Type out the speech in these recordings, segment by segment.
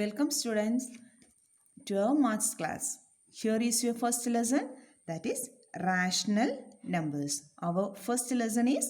Welcome students to our maths class. Here is your first lesson, that is rational numbers. Our first lesson is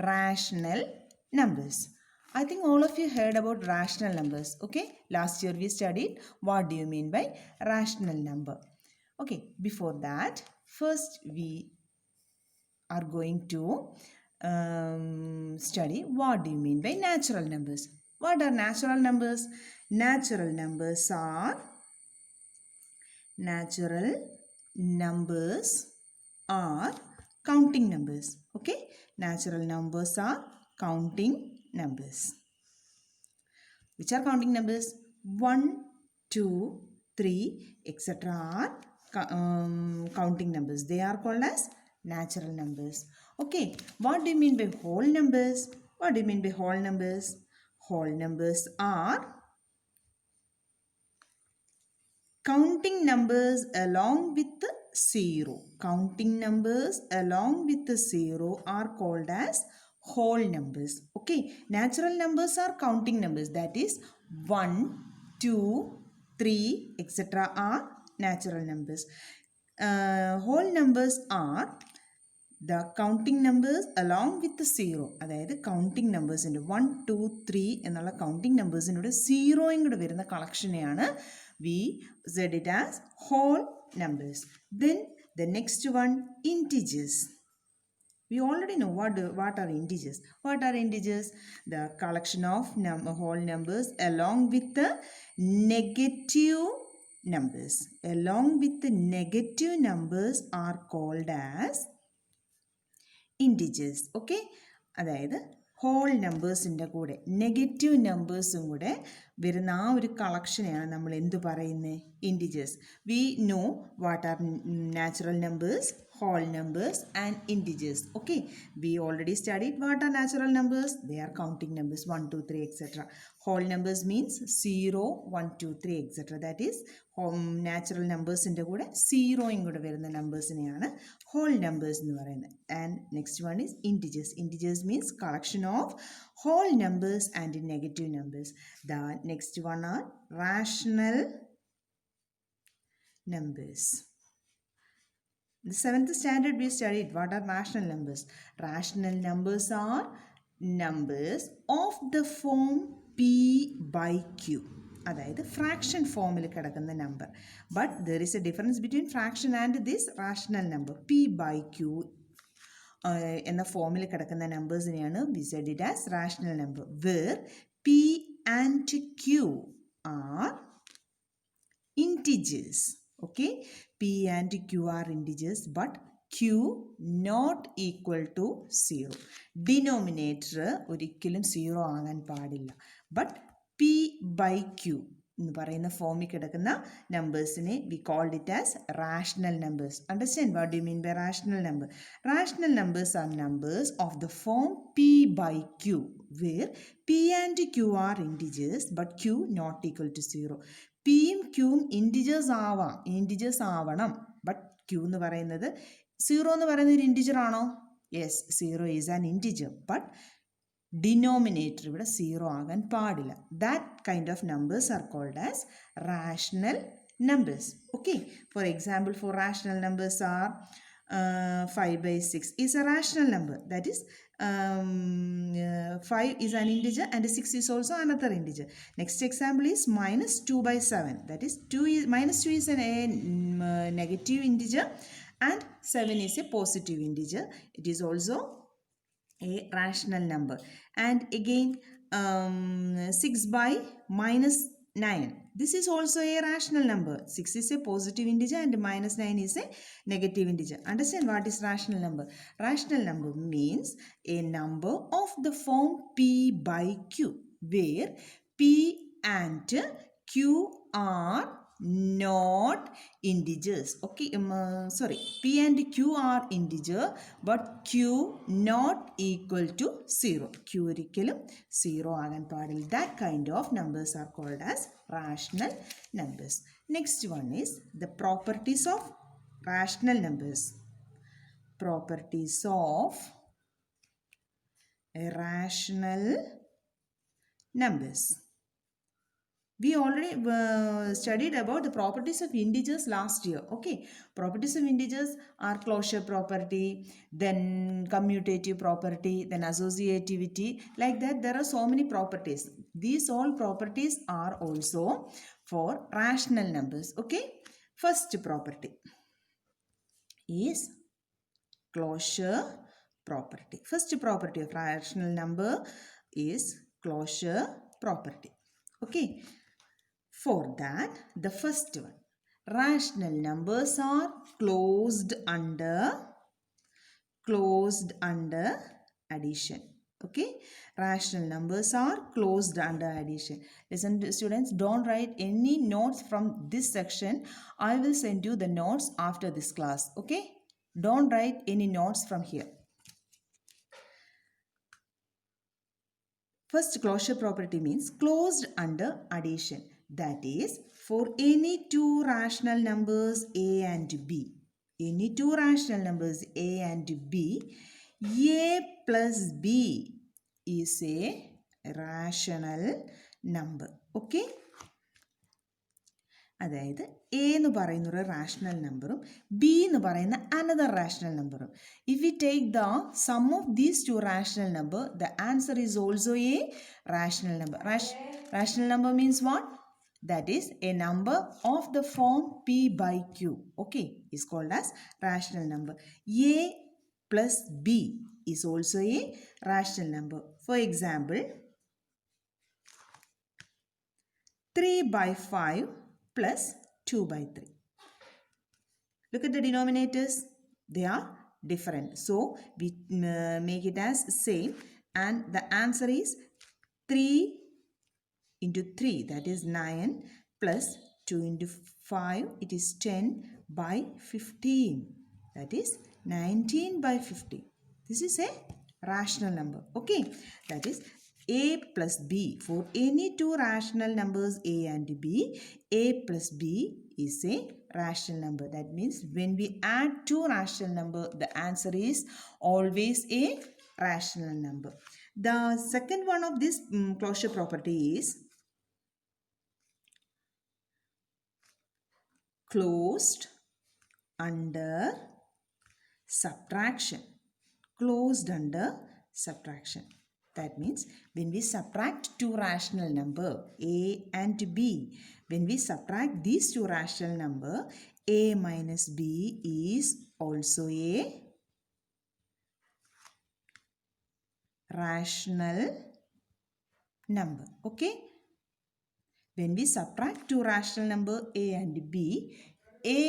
rational numbers. I think all of you heard about rational numbers. Okay, last year we studied what do you mean by rational number. Okay, before that first we are going to study what do you mean by natural numbers. What are natural numbers? Natural numbers are counting numbers. Okay, natural numbers are counting numbers. Which are counting numbers? 1, 2, 3, etc. are counting numbers. They are called as natural numbers. Okay, what do you mean by whole numbers? What do you mean by whole numbers? Whole numbers are counting numbers along with the zero. Counting numbers along with the zero are called as whole numbers. Okay, natural numbers are counting numbers, that is 1, 2, 3, etc. are natural numbers. Whole numbers are the counting numbers along with the zero. അതായത് counting നമ്പേഴ്സിൻ്റെ 1, 2, 3 എന്നുള്ള counting നമ്പേഴ്സിൻ്റെ സീറോയും കൂടെ വരുന്ന കളക്ഷനെയാണ് we said it as whole numbers. Then the next one, integers. We already know what are integers. What are integers? The collection of whole numbers along with the negative numbers. Along with the negative numbers are called as integers. Okay, അതായത് whole നമ്പേഴ്സിൻ്റെ കൂടെ negative നമ്പേഴ്സും കൂടെ വരുന്ന ആ ഒരു കളക്ഷനെയാണ് നമ്മൾ എന്തു പറയുന്നത്? Integers. We know what are natural numbers, whole numbers and integers. Okay, we already studied what are natural numbers. They are counting numbers 1, 2, 3, etc. Whole numbers means 0, 1, 2, 3, etc. That is natural numbers inde kude zero ingoda varuna numbers neയാണ് whole numbers എന്ന് പറയുന്നത്. And next one is integers. Integers means collection of whole numbers and negative numbers. The next one are rational numbers. The 7th standard we studied what are rational numbers. Rational numbers are numbers of the form p by q. അതായത് fraction ഫോമിൽ കിടക്കുന്ന number. But there is a difference between fraction and this rational number. P by q എന്ന ഫോമിൽ കിടക്കുന്ന നമ്പേഴ്സിനെയാണ് we said it as rational number. Where p and q are integers. Okay, p and q are integers but q not equal to 0. Denominator ഒരിക്കലും 0 ആകാൻ പാടില്ല. But p by q എന്ന് പറയുന്ന ഫോമിൽ കിടക്കുന്ന നമ്പേഴ്സിനെ we called it as rational numbers. Understand what do mean by rational number? Rational numbers are numbers of the form p by q where p and q are integers but q not equal to 0. പിയും ക്യൂവും integers ആവണം. But Q എന്ന് പറയുന്നത് 0 എന്ന് പറയുന്നത് ഒരു integer ആണോ? Yes, 0 is an integer. But denominator ഇവിടെ 0 ആകാൻ പാടില്ല. That kind of numbers are called as rational numbers. Okay, for example for rational numbers are 5 by 6 is a rational number. That is 5 is an integer and 6 is also another integer. Next example is minus 2 by 7. That is minus 2 is a negative integer and 7 is a positive integer. It is also a rational number. And again 6 by minus 9. This is also a rational number. 6 is a positive integer and minus 9 is a negative integer. Understand what is rational number? Rational number means a number of the form p by q where p and q are not integers. Okay, p and q are integer but q not equal to 0. q ഒരിക്കലും 0 ആകാൻ പാടില്ല. That kind of numbers are called as rational numbers. Next one is the properties of rational numbers. Properties of rational numbers. We already studied about the properties of integers last year. Okay, properties of integers are closure property, then commutative property, then associativity. Like that, there are so many properties. These all properties are also for rational numbers. Okay, first property is closure property. First property of rational number is closure property. Okay, for that, the first one, rational numbers are closed under addition. Okay, rational numbers are closed under addition. Listen, students, don't write any notes from this section. I will send you the notes after this class. Okay, don't write any notes from here. First closure property means closed under addition. That is, for any two rational numbers a and b, any two rational numbers a and b, a plus b is a rational number. Okay? അതായത് A എന്ന് പറയുന്ന ഒരു rational നമ്പറും B എന്ന് പറയുന്ന another rational നമ്പറും. If we take the sum of these two rational number, the answer is also A rational number. Rational number means what? That is a number of the form p by q. Okay, is called as rational number. A plus b is also a rational number. For example, 3 by 5 plus 2 by 3. Look at the denominators. They are different. So, we make it as same, and the answer is 3 into 3, that is 9, plus 2 into 5, it is 10 by 15. That is 19 by 15. This is a rational number. Okay, that is a plus b. For any two rational numbers a and b, a plus b is a rational number. That means when we add two rational number, the answer is always a rational number. The second one of this closure property is closed under subtraction. Closed under subtraction. That means when we subtract two rational number a and b, when we subtract these two rational number, a minus b is also a rational number. Okay, when we subtract two rational number a and b, a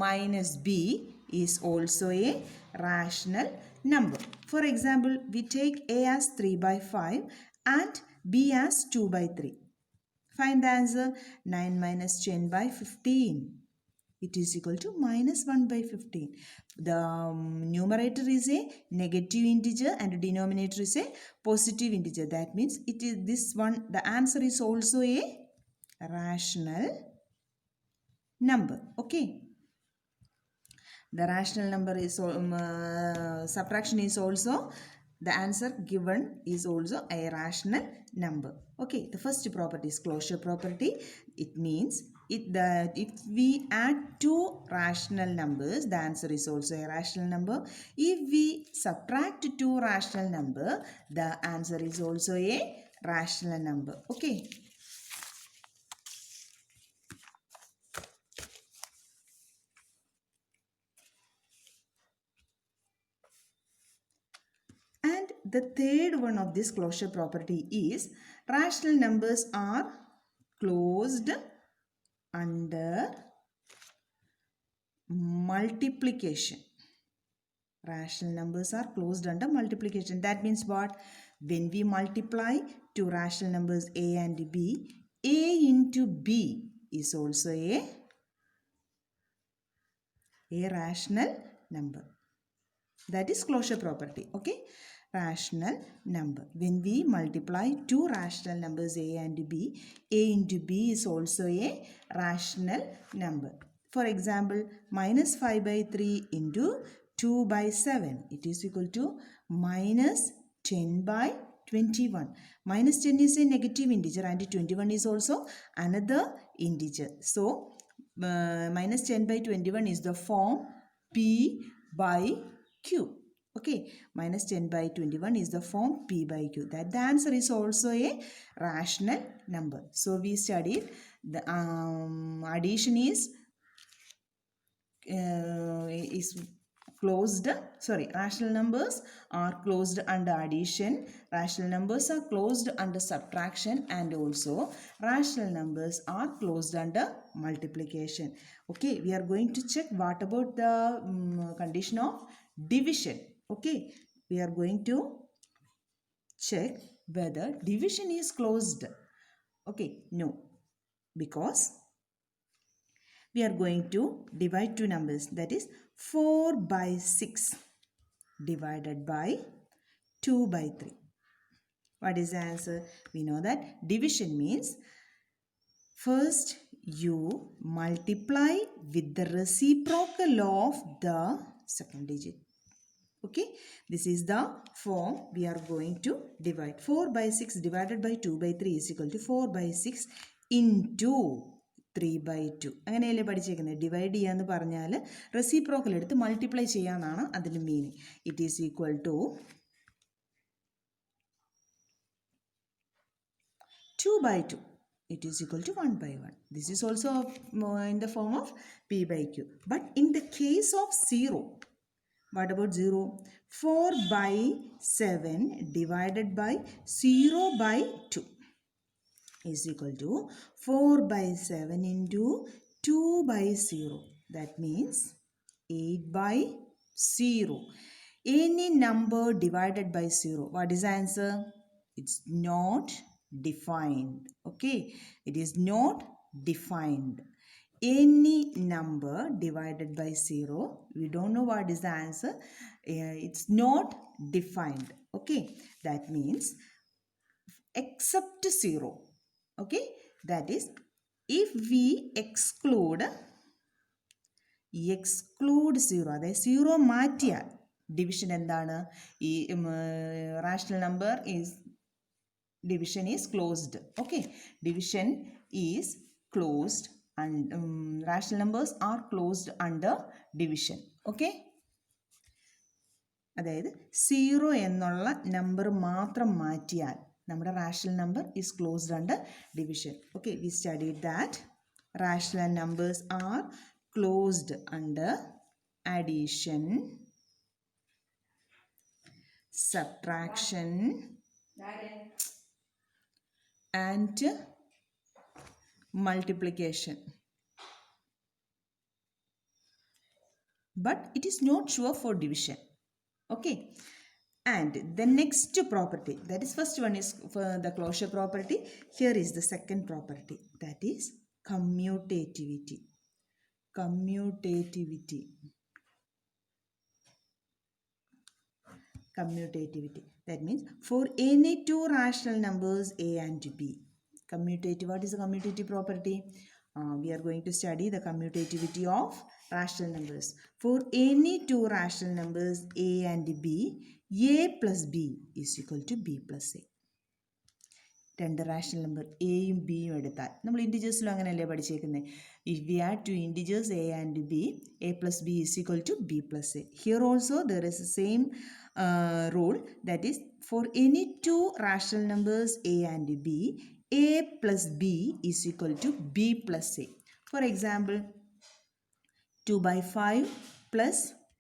minus b is also a rational number. For example, we take a as 3 by 5 and b as 2 by 3. Find the answer. 9 minus 10 by 15. It is equal to minus 1 by 15. The numerator is a negative integer and the denominator is a positive integer. That means it is this one. The answer is also a rational number. Okay. The rational number is subtraction is also, the answer given is also a rational number. Okay, the first property is closure property. It means if we add two rational numbers, the answer is also a rational number. If we subtract two rational number, the answer is also a rational number. Okay. The third one of this closure property is rational numbers are closed under multiplication. Rational numbers are closed under multiplication. That means what? When we multiply two rational numbers a and b, a into b is also a rational number. That is closure property. Okay. Rational number. When we multiply two rational numbers a and b, a into b is also a rational number. For example, minus 5 by 3 into 2 by 7. It is equal to minus 10 by 21. Minus 10 is a negative integer and 21 is also another integer. So, minus 10 by 21 is the form P by Q. Okay, minus 10 by 21 is the form P by Q. That the answer is also a rational number. So, we studied the addition is closed, rational numbers are closed under addition, rational numbers are closed under subtraction, and also rational numbers are closed under multiplication. Okay, we are going to check what about the condition of division. Okay, we are going to check whether division is closed. Okay, no, because we are going to divide two numbers, that is 4 by 6 divided by 2 by 3. What is the answer? We know that division means first you multiply with the reciprocal of the second digit. Okay, this is the form we are going to divide. 4 by 6 divided by 2 by 3 is equal to 4 by 6 into 3 by 2. അങ്ങനെയല്ലേ പഠിച്ചേക്കുന്നത്. Divide ചെയ്യാന്ന് പറഞ്ഞാൽ reciprocal എടുത്ത് multiply ചെയ്യാന്നാണ് അതിൻ്റെ meaning. It is equal to 2 by 2. It is equal to 1 by 1. This is also in the form of P by Q. But in the case of 0, what about 0? 4 by 7 divided by 0 by 2 is equal to 4 by 7 into 2 by 0. That means 8 by 0. Any number divided by 0. What is the answer? It's not defined. Okay, it is not defined. Any number divided by 0, we don't know what is the answer. It's not defined. Okay, that means except 0. Okay, that is if we exclude 0, അതായത് 0 മാറ്റിയാൽ division എന്താണ്? ഈ rational number is division is closed. Okay, division is closed and rational numbers are closed under division. Okay, അതായത് 0 എന്നുള്ള number മാത്രം മാറ്റിയാൽ നമ്മുടെ rational number is closed under division. Okay, we studied that rational numbers are closed under addition, subtraction, and multiplication. But it is not sure for division. Okay, and the next property, that is first one is for the closure property. Here is the second property, that is commutativity. Commutativity. That means for any two rational numbers a and b. Commutative. What is the commutative property? We are going to study the commutativity of rational numbers. For any two rational numbers a and b, a plus b is equal to b plus a. രണ്ട് rational number എയും ബിയും എടുത്താൽ നമ്മൾ ഇൻറ്റിജേഴ്സിലും അങ്ങനെയല്ലേ പഠിച്ചേക്കുന്നത്. If we add two integers a and b, a plus b is equal to b plus a. Here also there is a same rule, that is for any two rational numbers a and b, a plus b is equal to b plus a. For example, 2 by 5 plus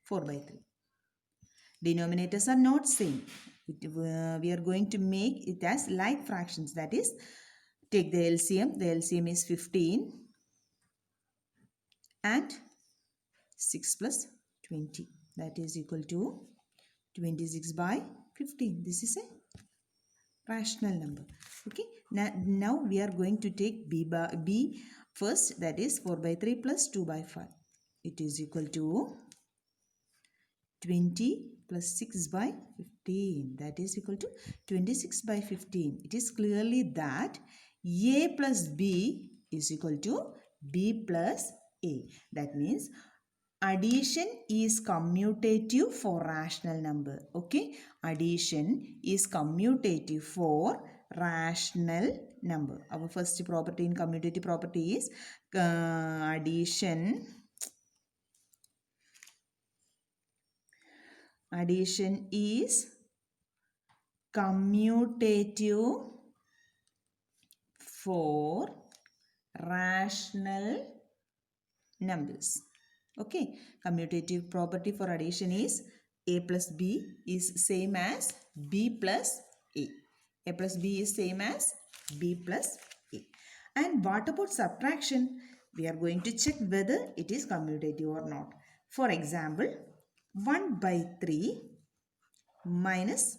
4 by 3. Denominators are not same. We are going to make it as like fractions, that is take the LCM. The LCM is 15 and 6 plus 20, that is equal to 26 by 15. This is a rational number. Okay, now we are going to take b first, that is 4 by 3 plus 2 by 5. It is equal to 20 plus 6 by 15, that is equal to 26 by 15. It is clearly that a plus b is equal to b plus a. That means addition is commutative for rational number. Okay, addition is commutative for rational number. Our first property in commutative property is addition is commutative for rational numbers. Okay, commutative property for addition is a plus b is same as b plus a. A plus b is same as b plus a. And what about subtraction? We are going to check whether it is commutative or not. For example, 1 by 3 minus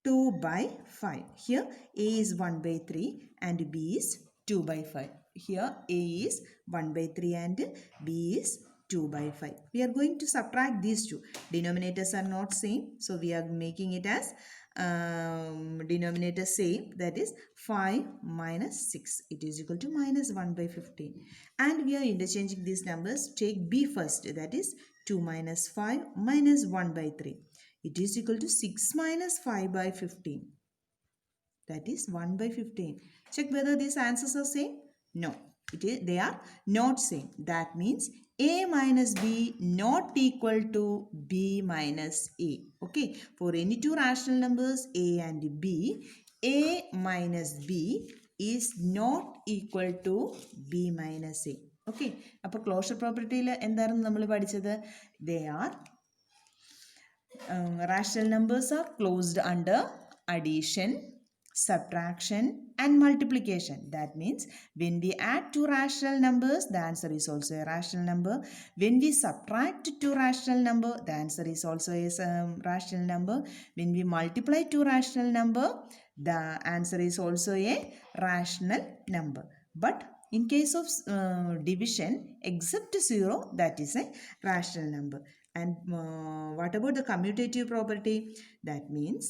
2 by 5. Here a is 1 by 3 and b is 2 by 5. Here a is 1 by 3 and b is 2 by 5. We are going to subtract these two. Denominators are not same. So we are making it as denominator same, that is 5 minus 6. It is equal to minus 1 by 15. And we are interchanging these numbers. Take b first, that is 2 minus 5 minus 1 by 3. It is equal to 6 minus 5 by 15. That is 1 by 15. Check whether these answers are same. No, they are not same. That means a minus b not equal to b minus a. Okay, for any two rational numbers a and b, a minus b is not equal to b minus a. Okay, അപ്പോൾ closure പ്രോപ്പർട്ടിയിൽ എന്തായിരുന്നു നമ്മൾ പഠിച്ചത്? They are rational numbers are closed under addition, subtraction and multiplication. That means when we add two rational numbers, the answer is also a rational number. When we subtract two rational number, the answer is also a rational number. When we multiply two rational number, the answer is also a rational number. But in case of division, except 0, that is a rational number. And what about the commutative property? That means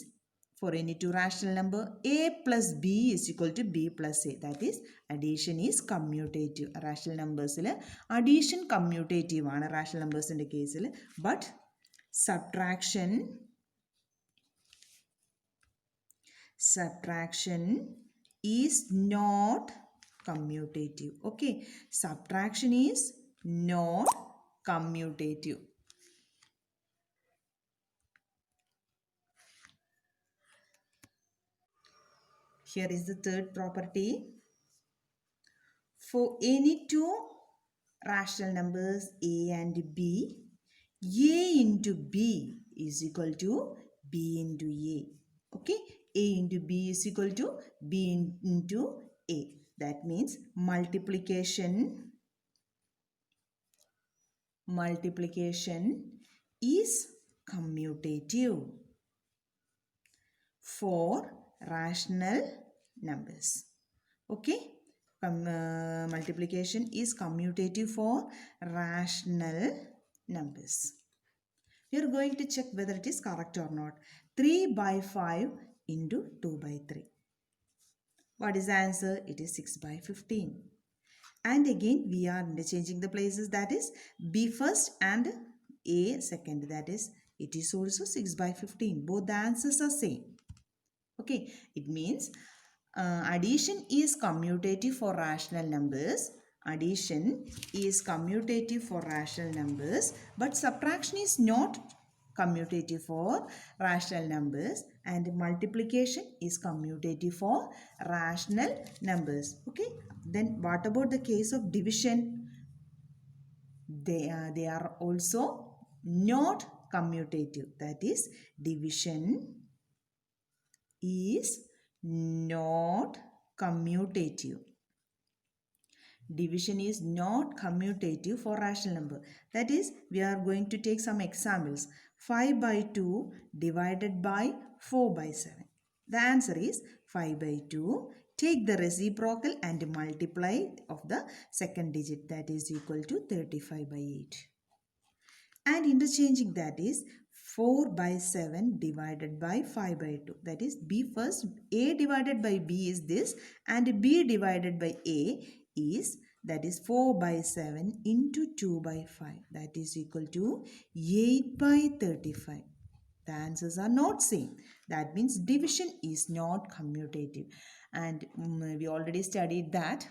for any two rational number, a plus b is equal to b plus a. That is, addition is commutative. Rational numbers, addition commutative ആണ് rational numbers in the case. But subtraction is not commutative. Okay, subtraction is not commutative. Here is the third property. For any two rational numbers a and b, a into b is equal to b into a. Okay, a into b is equal to b into a. That means multiplication is commutative for rational numbers. Okay, multiplication is commutative for rational numbers. We are going to check whether it is correct or not. 3 by 5 into 2 by 3. What is the answer? It is 6 by 15. And again we are interchanging the places, that is b first and a second, that is it is also 6 by 15. Both the answers are same. Okay, it means addition is commutative for rational numbers. Addition is commutative for rational numbers, but subtraction is not commutative for rational numbers, and multiplication is commutative for rational numbers. Okay, then what about the case of division? They are also not commutative. That is, division is not commutative. Division is not commutative for rational number. That is, we are going to take some examples. 5 by 2 divided by 4 by 7. The answer is 5 by 2. Take the reciprocal and multiply of the second digit, that is equal to 35 by 8. And interchanging, that is 4 by 7 divided by 5 by 2. That is, b first, a divided by b is this, and b divided by a is that is 4 by 7 into 2 by 5, that is equal to 8 by 35. The answers are not same. That means division is not commutative. And we already studied that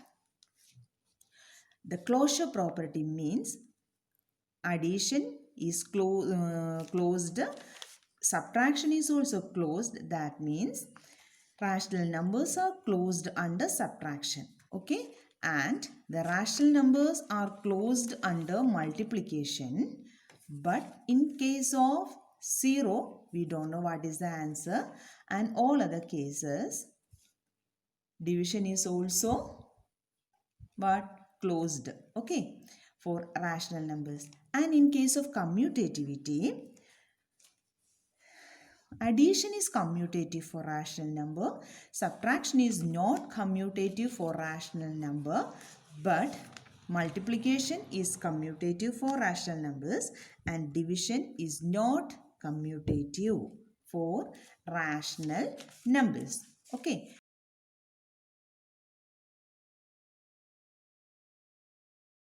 the closure property means addition is closed, subtraction is also closed. That means rational numbers are closed under subtraction. Okay, and the rational numbers are closed under multiplication. But in case of 0, we don't know what is the answer, and all other cases division is also but closed, okay, for rational numbers. And in case of commutativity, addition is commutative for rational number, subtraction is not commutative for rational number, but multiplication is commutative for rational numbers, and division is not commutative for rational numbers. Okay,